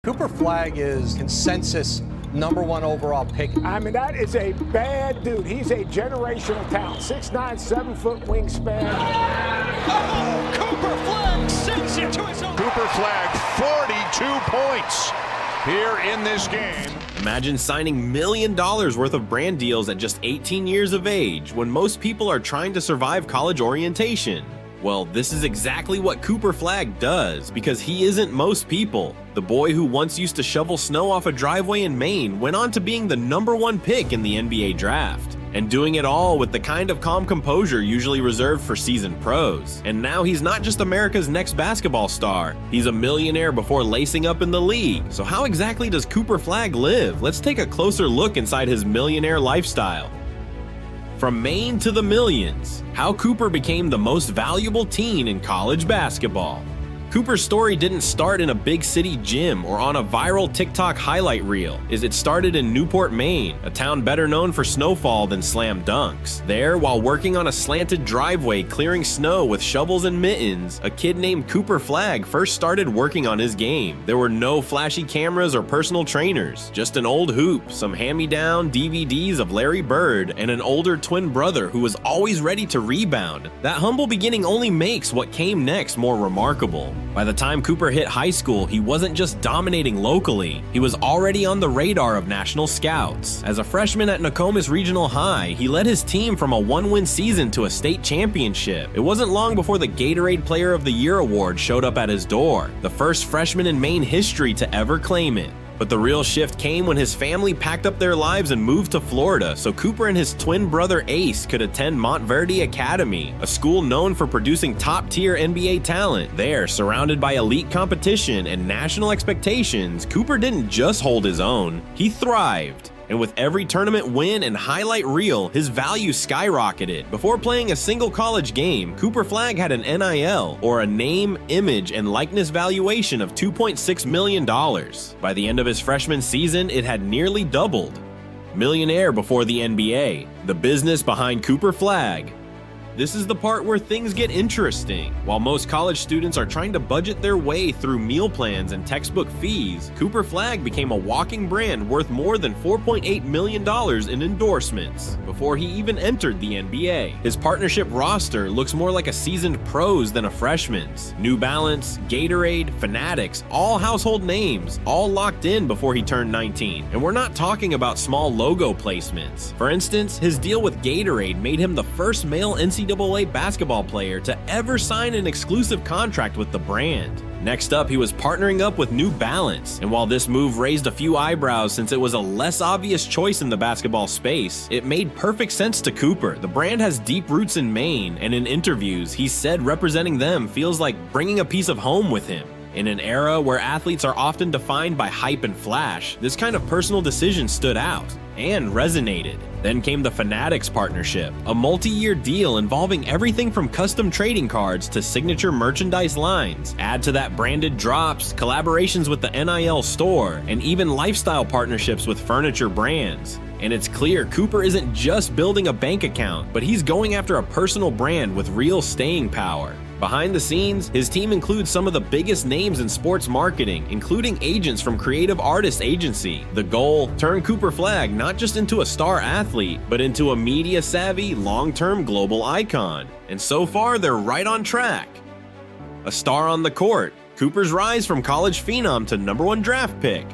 Cooper Flagg is consensus #1 overall pick. I mean, that is a bad dude. He's a generational talent. 6'9", 7-foot wingspan. Oh, Cooper Flagg sends it to his own. Cooper Flagg, 42 points here in this game. Imagine signing $1 million worth of brand deals at just 18 years of age when most people are trying to survive college orientation. Well, this is exactly what Cooper Flagg does, because he isn't most people. The boy who once used to shovel snow off a driveway in Maine went on to being the #1 pick in the NBA draft. And doing it all with the kind of calm composure usually reserved for seasoned pros. And now he's not just America's next basketball star, he's a millionaire before lacing up in the league. So how exactly does Cooper Flagg live? Let's take a closer look inside his millionaire lifestyle. From Maine to the millions, how Cooper became the most valuable teen in college basketball. Cooper's story didn't start in a big city gym or on a viral TikTok highlight reel. It started in Newport, Maine, a town better known for snowfall than slam dunks. There, while working on a slanted driveway clearing snow with shovels and mittens, a kid named Cooper Flagg first started working on his game. There were no flashy cameras or personal trainers, just an old hoop, some hand-me-down DVDs of Larry Bird, and an older twin brother who was always ready to rebound. That humble beginning only makes what came next more remarkable. By the time Cooper hit high school, he wasn't just dominating locally, he was already on the radar of national scouts. As a freshman at Nokomis Regional High, he led his team from a 1-win season to a state championship. It wasn't long before the Gatorade Player of the Year award showed up at his door, the first freshman in Maine history to ever claim it. But the real shift came when his family packed up their lives and moved to Florida so Cooper and his twin brother Ace could attend Montverde Academy, a school known for producing top-tier NBA talent. There, surrounded by elite competition and national expectations, Cooper didn't just hold his own, he thrived. And with every tournament win and highlight reel, his value skyrocketed. Before playing a single college game, Cooper Flagg had an NIL, or a name, image, and likeness valuation of $2.6 million. By the end of his freshman season, it had nearly doubled. Millionaire before the NBA, the business behind Cooper Flagg. This is the part where things get interesting. While most college students are trying to budget their way through meal plans and textbook fees, Cooper Flagg became a walking brand worth more than $4.8 million in endorsements before he even entered the NBA. His partnership roster looks more like a seasoned pro's than a freshman's. New Balance, Gatorade, Fanatics, all household names, all locked in before he turned 19. And we're not talking about small logo placements. For instance, his deal with Gatorade made him the first male NCAA basketball player to ever sign an exclusive contract with the brand. Next up, he was partnering up with New Balance, and while this move raised a few eyebrows since it was a less obvious choice in the basketball space, it made perfect sense to Cooper. The brand has deep roots in Maine, and in interviews, he said representing them feels like bringing a piece of home with him. In an era where athletes are often defined by hype and flash, this kind of personal decision stood out and resonated. Then came the Fanatics partnership, a multi-year deal involving everything from custom trading cards to signature merchandise lines. Add to that branded drops, collaborations with the NIL store, and even lifestyle partnerships with furniture brands. And it's clear Cooper isn't just building a bank account, but he's going after a personal brand with real staying power. Behind the scenes, his team includes some of the biggest names in sports marketing, including agents from Creative Artists Agency. The goal? Turn Cooper Flagg not just into a star athlete, but into a media-savvy, long-term global icon. And so far, they're right on track. A star on the court, Cooper's rise from college phenom to #1 draft pick.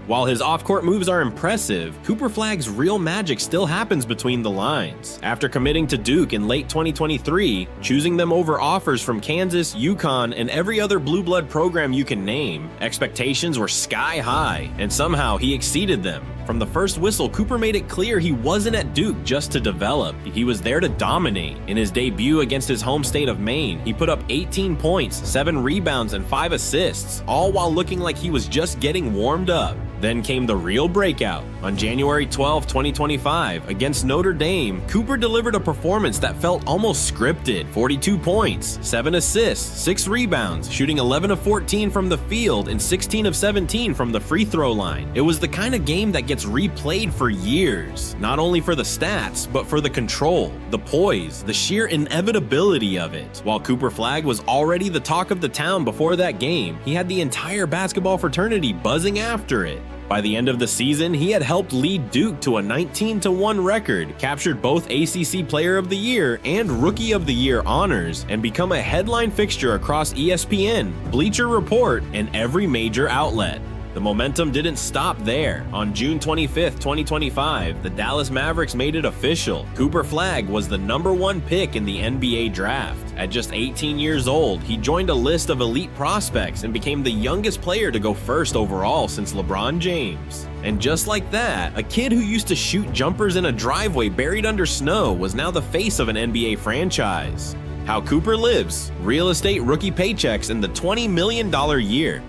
While his off-court moves are impressive, Cooper Flagg's real magic still happens between the lines. After committing to Duke in late 2023, choosing them over offers from Kansas, UConn, and every other blue blood program you can name, expectations were sky high, and somehow he exceeded them. From the first whistle, Cooper made it clear he wasn't at Duke just to develop. He was there to dominate. In his debut against his home state of Maine, he put up 18 points, 7 rebounds, and 5 assists, all while looking like he was just getting warmed up. Then came the real breakout. On January 12, 2025, against Notre Dame, Cooper delivered a performance that felt almost scripted. 42 points, 7 assists, 6 rebounds, shooting 11 of 14 from the field and 16 of 17 from the free throw line. It was the kind of game that gets gets replayed for years, not only for the stats, but for the control, the poise, the sheer inevitability of it. While Cooper Flagg was already the talk of the town before that game, he had the entire basketball fraternity buzzing after it. By the end of the season, he had helped lead Duke to a 19-1 record, captured both ACC Player of the Year and Rookie of the Year honors, and become a headline fixture across ESPN, Bleacher Report, and every major outlet. The momentum didn't stop there. On June 25, 2025, the Dallas Mavericks made it official. Cooper Flagg was the #1 pick in the NBA draft. At just 18 years old, he joined a list of elite prospects and became the youngest player to go first overall since LeBron James. And just like that, a kid who used to shoot jumpers in a driveway buried under snow was now the face of an NBA franchise. How Cooper lives, real estate rookie paychecks, and the $20 million year.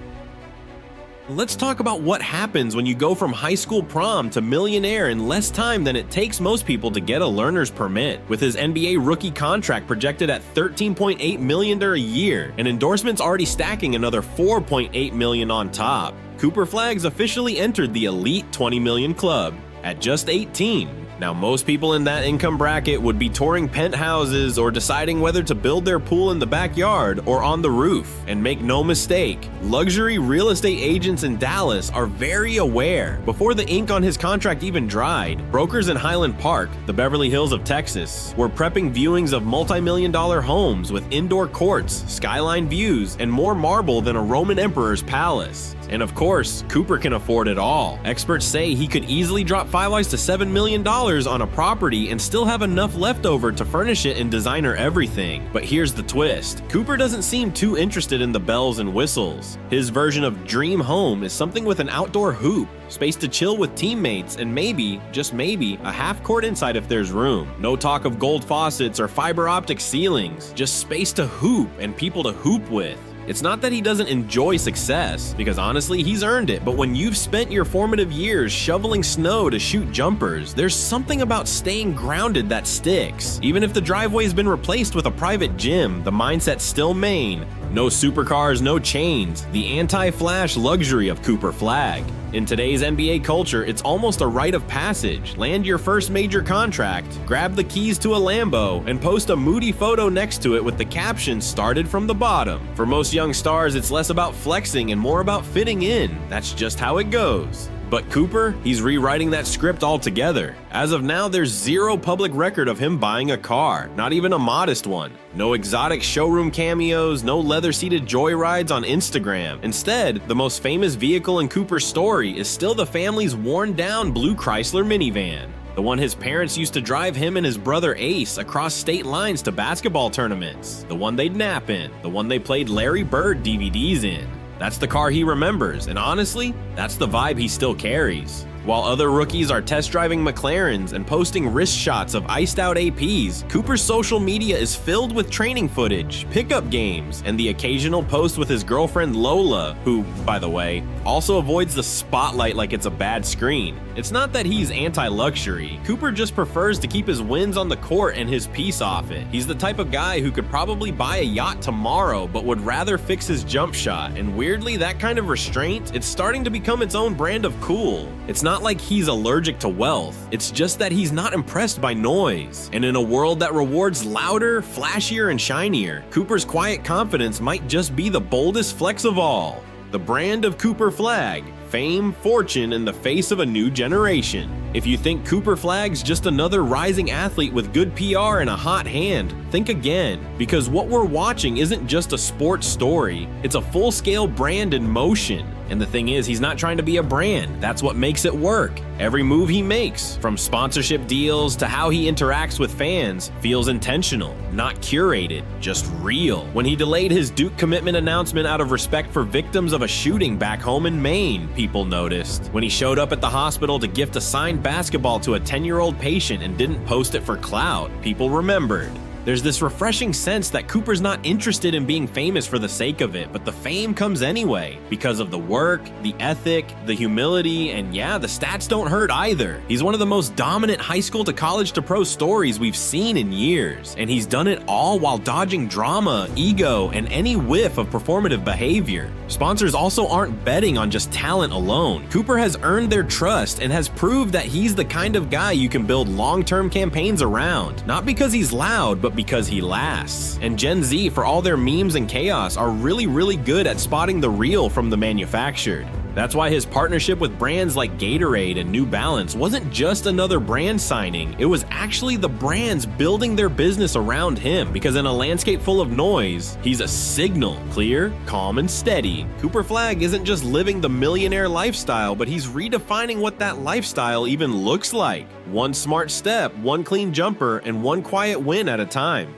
Let's talk about what happens when you go from high school prom to millionaire in less time than it takes most people to get a learner's permit. With his NBA rookie contract projected at $13.8 million a year, and endorsements already stacking another $4.8 million on top, Cooper Flagg's officially entered the elite 20 million club at just 18. Now, most people in that income bracket would be touring penthouses or deciding whether to build their pool in the backyard or on the roof. And make no mistake, luxury real estate agents in Dallas are very aware. Before the ink on his contract even dried, brokers in Highland Park, the Beverly Hills of Texas, were prepping viewings of multi-million-dollar homes with indoor courts, skyline views, and more marble than a Roman emperor's palace. And of course, Cooper can afford it all. Experts say he could easily drop $5 to $7 million on a property and still have enough left over to furnish it in designer everything. But here's the twist. Cooper doesn't seem too interested in the bells and whistles. His version of dream home is something with an outdoor hoop, space to chill with teammates, and maybe, just maybe, a half court inside if there's room. No talk of gold faucets or fiber optic ceilings, just space to hoop and people to hoop with. It's not that he doesn't enjoy success, because honestly, he's earned it, but when you've spent your formative years shoveling snow to shoot jumpers, there's something about staying grounded that sticks. Even if the driveway's been replaced with a private gym, the mindset's still Maine. No supercars, no chains, the anti-flash luxury of Cooper Flagg. In today's NBA culture, it's almost a rite of passage. Land your first major contract, grab the keys to a Lambo, and post a moody photo next to it with the caption "started from the bottom." For most young stars, it's less about flexing and more about fitting in. That's just how it goes. But Cooper, he's rewriting that script altogether. As of now, there's zero public record of him buying a car, not even a modest one. No exotic showroom cameos, no leather-seated joyrides on Instagram. Instead, the most famous vehicle in Cooper's story is still the family's worn-down blue Chrysler minivan. The one his parents used to drive him and his brother Ace across state lines to basketball tournaments. The one they'd nap in. The one they played Larry Bird DVDs in. That's the car he remembers, and honestly, that's the vibe he still carries. While other rookies are test driving McLarens and posting wrist shots of iced out APs, Cooper's social media is filled with training footage, pickup games, and the occasional post with his girlfriend Lola, who, by the way, also avoids the spotlight like it's a bad screen. It's not that he's anti-luxury. Cooper just prefers to keep his wins on the court and his piece off it. He's the type of guy who could probably buy a yacht tomorrow, but would rather fix his jump shot. And weirdly, that kind of restraint, it's starting to become its own brand of cool. It's not like he's allergic to wealth. It's just that he's not impressed by noise. And in a world that rewards louder, flashier, and shinier, Cooper's quiet confidence might just be the boldest flex of all. The brand of Cooper Flagg. Fame, fortune, and the face of a new generation. If you think Cooper Flagg's just another rising athlete with good PR and a hot hand, think again, because what we're watching isn't just a sports story, it's a full-scale brand in motion. And the thing is, he's not trying to be a brand. That's what makes it work. Every move he makes, from sponsorship deals to how he interacts with fans, feels intentional, not curated, just real. When he delayed his Duke commitment announcement out of respect for victims of a shooting back home in Maine, people noticed. When he showed up at the hospital to gift a signed basketball to a 10-year-old patient and didn't post it for clout, people remembered. There's this refreshing sense that Cooper's not interested in being famous for the sake of it, but the fame comes anyway, because of the work, the ethic, the humility, and yeah, the stats don't hurt either. He's one of the most dominant high school to college to pro stories we've seen in years, and he's done it all while dodging drama, ego, and any whiff of performative behavior. Sponsors also aren't betting on just talent alone. Cooper has earned their trust and has proved that he's the kind of guy you can build long-term campaigns around, not because he's loud, but because he lasts. And Gen Z, for all their memes and chaos, are really good at spotting the real from the manufactured. That's why his partnership with brands like Gatorade and New Balance wasn't just another brand signing, it was actually the brands building their business around him, because in a landscape full of noise, he's a signal, clear, calm, and steady. Cooper Flagg isn't just living the millionaire lifestyle, but he's redefining what that lifestyle even looks like. One smart step, one clean jumper, and one quiet win at a time.